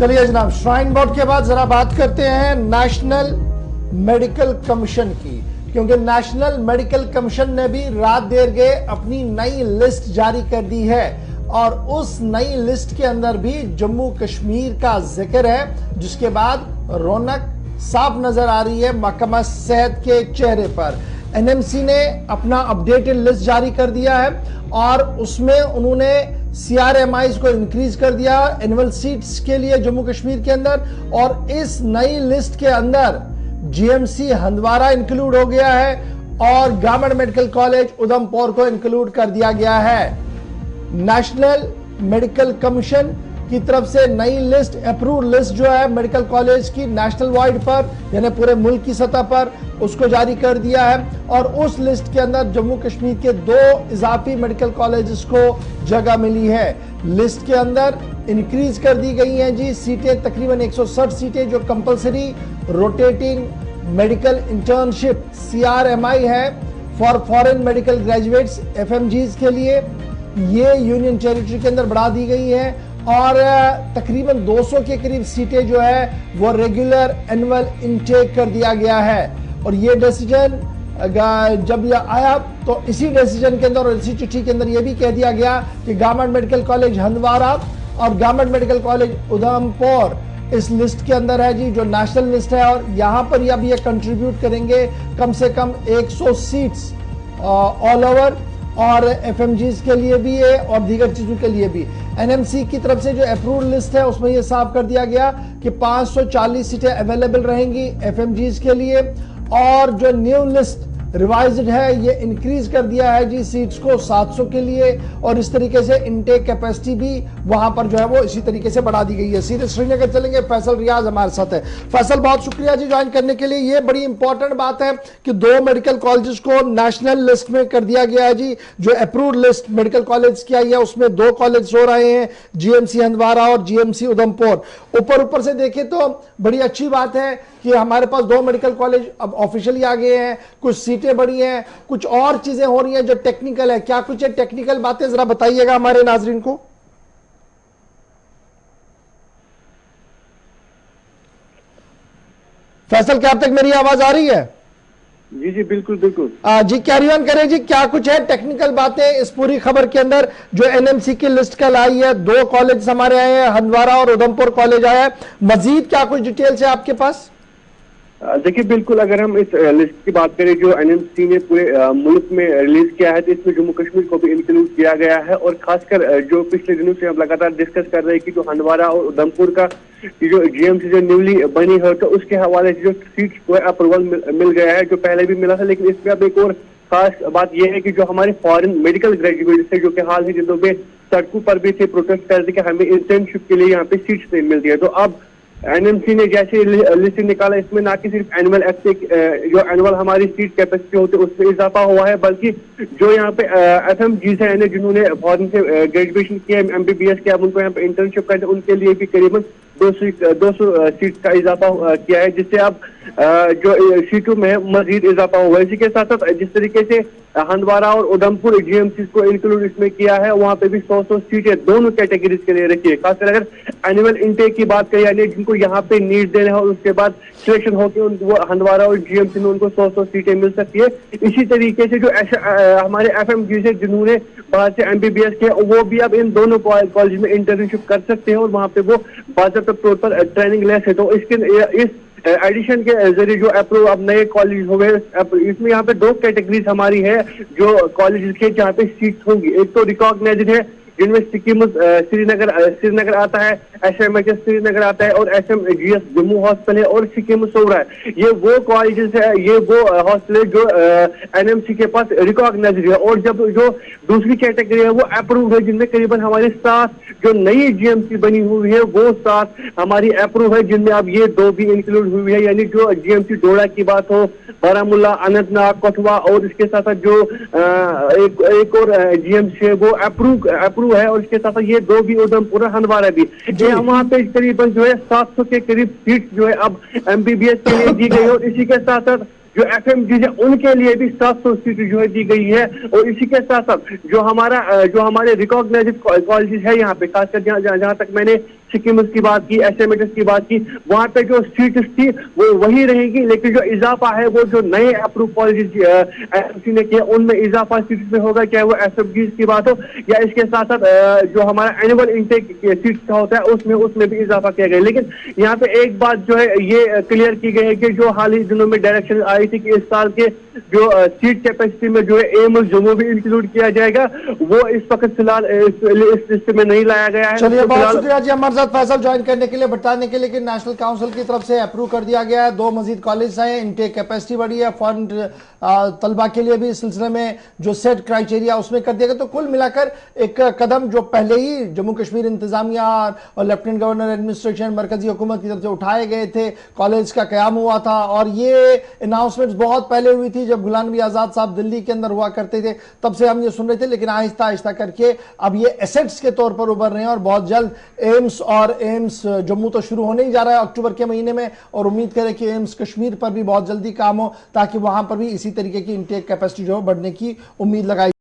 चलिए जनाब, shrine board के बाद जरा बात करते हैं नेशनल मेडिकल कमीशन की, क्योंकि नेशनल मेडिकल कमीशन ने भी रात देर गए अपनी नई लिस्ट जारी कर दी है और उस नई लिस्ट के अंदर भी जम्मू कश्मीर का जिक्र है, जिसके बाद रौनक साफ नजर आ रही है महकमा सेहत के चेहरे पर। एनएमसी ने अपना अपडेटेड लिस्ट जारी कर दिया है और उसमें उन्होंने CRMIs को इंक्रीज कर दिया एनुअल सीट्स के लिए जम्मू कश्मीर के अंदर, और इस नई लिस्ट के अंदर GMC हंदवारा इंक्लूड हो गया है और गवर्नमेंट मेडिकल कॉलेज उधमपुर को इंक्लूड कर दिया गया है। नेशनल मेडिकल कमीशन की तरफ से नई लिस्ट, अप्रूव लिस्ट जो है मेडिकल कॉलेज की नेशनल वाइड पर यानी पूरे मुल्क की सतह पर, उसको जारी कर दिया है और उस लिस्ट के अंदर जम्मू कश्मीर के 2 इजाफी मेडिकल कॉलेजेस को जगह मिली है। लिस्ट के अंदर इंक्रीज कर दी गई हैं जी सीटें, तकरीबन 160 सीटें जो compulsory rotating medical internship CRMI है for foreign medical graduates FMGs के लिए, ये यूनियन टेरिटरी के अंदर बढ़ा दी गई है और तकरीबन 200 के करीब सीटें जो है वो रेगुलर एनुअल इनटेक कर दिया गया है। और ये डिसीजन जब यह आया तो इसी डिसीजन के अंदर और इसी चिट्ठी के अंदर यह भी कह दिया गया कि गवर्नमेंट मेडिकल कॉलेज हंदवारा और गवर्नमेंट मेडिकल कॉलेज उधमपुर इस लिस्ट के अंदर है जी, जो नेशनल लिस्ट है, और यहां पर अब ये कंट्रीब्यूट करेंगे कम से कम 100 सीट्स ऑल ओवर, और FMGs के लिए भी है और दीगर चीजों के लिए भी। NMC की तरफ से जो अप्रूव्ड लिस्ट है उसमें यह साफ कर दिया गया कि 540 सीटें अवेलेबल रहेंगी FMGs के लिए, और जो न्यू लिस्ट रिवाइज्ड है ये इंक्रीज कर दिया है जी सीट्स को 700 के लिए, और इस तरीके से इनटेक कैपेसिटी भी वहां पर जो है वो इसी तरीके से बढ़ा दी गई है। सीधे श्रीनगर चलेंगे, फैसल रियाज हमारे साथ है। फैसल, बहुत शुक्रिया जी ज्वाइन करने के लिए। ये बड़ी इंपॉर्टेंट बात है कि 2 मेडिकल कॉलेजेस को नेशनल लिस्ट में कर दिया गया है जी। जो अप्रूव्ड लिस्ट मेडिकल कॉलेज की आई है उसमें 2 कॉलेज हो रहे हैं, GMC हंदवारा और GMC उधमपुर। ऊपर से देखें तो बड़ी अच्छी बात है कि हमारे पास 2 मेडिकल कॉलेज अब ऑफिशियली आ गए हैं, कुछ सीटें बढ़ी हैं, कुछ और चीजें हो रही हैं जो टेक्निकल है। क्या कुछ है टेक्निकल बातें, जरा बताइएगा हमारे नाजरीन को। फैसल, क्या अब तक मेरी आवाज आ रही है? जी जी बिल्कुल बिल्कुल। जी कैरी ऑन करें जी, क्या कुछ है टेक्निकल बातें इस पूरी खबर के अंदर जो NMC की लिस्ट कल आई है? 2 कॉलेज हमारे आए हैं, हंदवारा और उधमपुर कॉलेज आया है, मजीद क्या कुछ डिटेल्स है आपके पास? देखिए बिल्कुल, अगर हम इस लिस्ट की बात करें जो NMC ने पूरे मुल्क में रिलीज किया है तो इसमें जम्मू कश्मीर को भी इंक्लूड किया गया है, और खासकर जो पिछले दिनों से हम लगातार डिस्कस कर रहे हैं कि जो हंदवारा और उधमपुर का जो GMC जो न्यूली बनी है तो उसके हवाले से जो सीट्स को अप्रूवल मिल गया है, जो पहले भी मिला था, लेकिन इसमें अब एक और खास बात यह है कि जो हमारे फॉरेन मेडिकल ग्रेजुएट्स है जो कि हाल ही दिनों में सड़कों पर भी थे, प्रोटेस्ट कर रहे कि हमें इंटर्नशिप के लिए यहाँ पे सीट्स नहीं मिलती है, तो अब NMC ने जैसे लिस्ट निकाला इसमें ना कि सिर्फ एनुअल जो एनुअल हमारी सीट कैपेसिटी होती है उसमें इजाफा हुआ है, बल्कि जो यहाँ पे FMGs है जिन्होंने फॉरेन से ग्रेजुएशन किया, MBBS किया, उनको यहाँ पे इंटर्नशिप करते उनके लिए भी करीबन 200 सीट का इजाफा किया है, जिससे अब जो सीटों में मजीद इजाफा हुआ है। इसी के साथ साथ जिस तरीके से हंदवारा और उधमपुर GMC को इंक्लूड इसमें किया है, वहाँ पे भी 100 सीटें दोनों कैटेगरीज के लिए रखी है। खासकर अगर एनुअल इनटेक की बात करें, यानी जिनको यहाँ पे नीड देना है और उसके बाद सिलेक्शन होकर वो हंदवारा और GMC में उनको 100 सीटें मिल सकती है। इसी तरीके से जो हमारे FMG से जिन्होंने बाहर से MBBS किया वो भी अब इन दोनों कॉलेज में इंटर्नशिप कर सकते हैं और वहाँ पे वो बाकायदा तौर पर ट्रेनिंग ले सकते। तो इस एडिशन के जरिए जो अप्रूव अब नए कॉलेज हो गए, इसमें यहाँ पे 2 कैटेगरीज हमारी है जो कॉलेज के जहाँ पे सीट होंगी। एक तो रिकॉग्नाइज्ड है जिनमें सिक्किम श्रीनगर आता है, SMHS श्रीनगर आता है, और SMGS जम्मू हॉस्टल है, और सिक्किम सोवरा है। ये वो कॉलेजेस है, ये वो हॉस्टल है जो NMC के पास रिकॉग्नाइज्ड है। और जब जो दूसरी कैटेगरी है वो अप्रूव है, जिनमें करीबन हमारे 7 जो नई GMC बनी हुई है वो 7 हमारी अप्रूव है, जिनमें अब ये 2 भी इंक्लूड हुई है। यानी जो GMC डोडा की बात हो, बारामूला, अनंतनाग, कठुआ, और इसके साथ साथ जो एक और GMC है वो अप्रूव है, और इसके साथ साथ ये 2 भी उधमपुर हंदवारा भी। वहाँ पे करीबन जो है 700 के करीब सीट जो है अब MBBS के लिए दी गई है, और इसी के साथ साथ जो FMGs है उनके लिए भी 700 सीट जो है दी गई है। और इसी के साथ साथ जो हमारे रिकॉग्नाइज्ड कॉलेजेस है यहाँ पे, खासकर जहाँ तक मैंने सिक्किम की बात की, एसएमएस की बात की, वहां पे जो सीट्स थी वो वही रहेगी, लेकिन जो इजाफा है वो जो नए अप्रूव कॉलेज एसएमसी ने किया उनमें इजाफा सीट्स में होगा, चाहे वो एसएफजी की बात हो या इसके साथ साथ जो हमारा एनुअल इंटेक सीट्स का होता है उसमें भी इजाफा किया गया। लेकिन यहाँ पे एक बात जो है ये क्लियर की गई है कि जो हाल ही दिनों में डायरेक्शन आई थी कि इस साल के जो सीट कैपेसिटी में जो है एम्स जम्मू भी इंक्लूड किया जाएगा, वो इस वक्त फिलहाल इस लिस्ट में नहीं लाया गया है। चलिए, बहुत शुक्रिया जी अमरजाद फैसल ज्वाइन करने के लिए, बताने के लिए कि नेशनल काउंसिल की तरफ से अप्रूव कर दिया गया है। 2 मजीद कॉलेज हैं, इनटेक कैपेसिटी बढ़ी है, फंड तलबा के लिए भी इस सिलसिले में जो सेट क्राइटेरिया उसमें कर दिया गया। तो कुल मिलाकर एक कदम जो पहले ही जम्मू कश्मीर इंतजामिया और लेफ्टिनेंट गवर्नर एडमिनिस्ट्रेशन मरकजी हुकूमत की तरफ से उठाए गए थे, कॉलेज का कयाम हुआ था और ये अनाउंसमेंट बहुत पहले हुई थी जब गुलाम नबी आजाद साहब दिल्ली के अंदर हुआ करते थे, तब से हम ये सुन रहे थे। लेकिन आहिस्ता आहिस्ता करके अब ये एसेट्स के तौर पर उभर रहे हैं और बहुत जल्द एम्स जम्मू तो शुरू होने ही जा रहा है अक्टूबर के महीने में, और उम्मीद करें कि एम्स कश्मीर पर भी बहुत जल्दी काम हो ताकि वहां पर भी इसी तरीके की इंटेक कैपेसिटी जो बढ़ने की उम्मीद लगाई